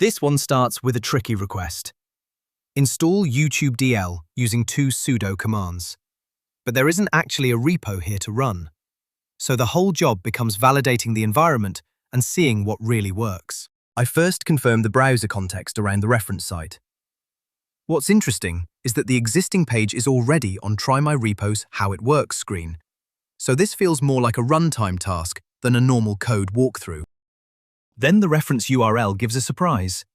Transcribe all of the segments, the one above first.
This one starts with a tricky request. Install YouTube DL using two sudo commands. But there isn't actually a repo here to run. So the whole job becomes validating the environment and seeing what really works. I first confirm the browser context around the reference site. What's interesting is that the existing page is already on TryMyRepo's How It Works screen. So this feels more like a runtime task than a normal code walkthrough. Then the reference URL gives a surprise.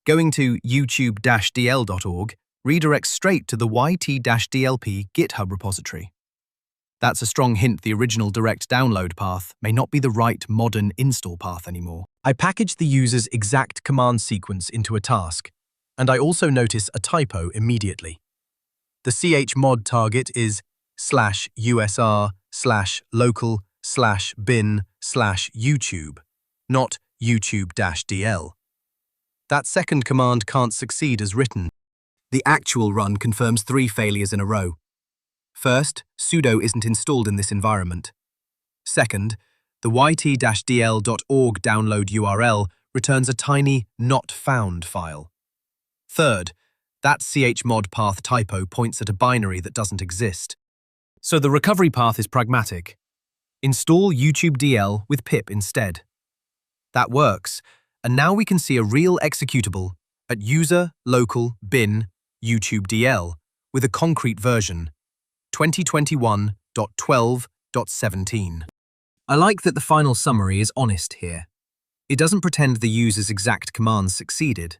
Going to youtube-dl.org redirects straight to the YT-DLP GitHub repository. That's a strong hint the original direct download path may not be the right modern install path anymore. I package the user's exact command sequence into a task, and I also notice a typo immediately. The chmod target is /usr/local/bin/YouTube, not YouTube-DL. That second command can't succeed as written. The actual run confirms 3 failures in a row. First, sudo isn't installed in this environment. Second, the yt-dl.org download URL returns a tiny not found file. Third, that chmod path typo points at a binary that doesn't exist. So the recovery path is pragmatic. Install YouTube DL with pip instead. That works, and now we can see a real executable at user local bin YouTube DL with a concrete version, 2021.12.17. I like that the final summary is honest here. It doesn't pretend the user's exact commands succeeded.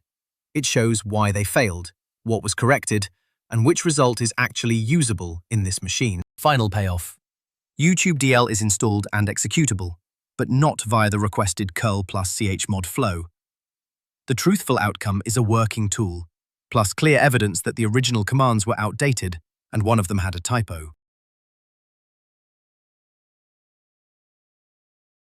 It shows why they failed, what was corrected, and which result is actually usable in this machine. Final payoff. YouTube DL is installed and executable, but not via the requested curl plus chmod flow. The truthful outcome is a working tool, plus clear evidence that the original commands were outdated and one of them had a typo.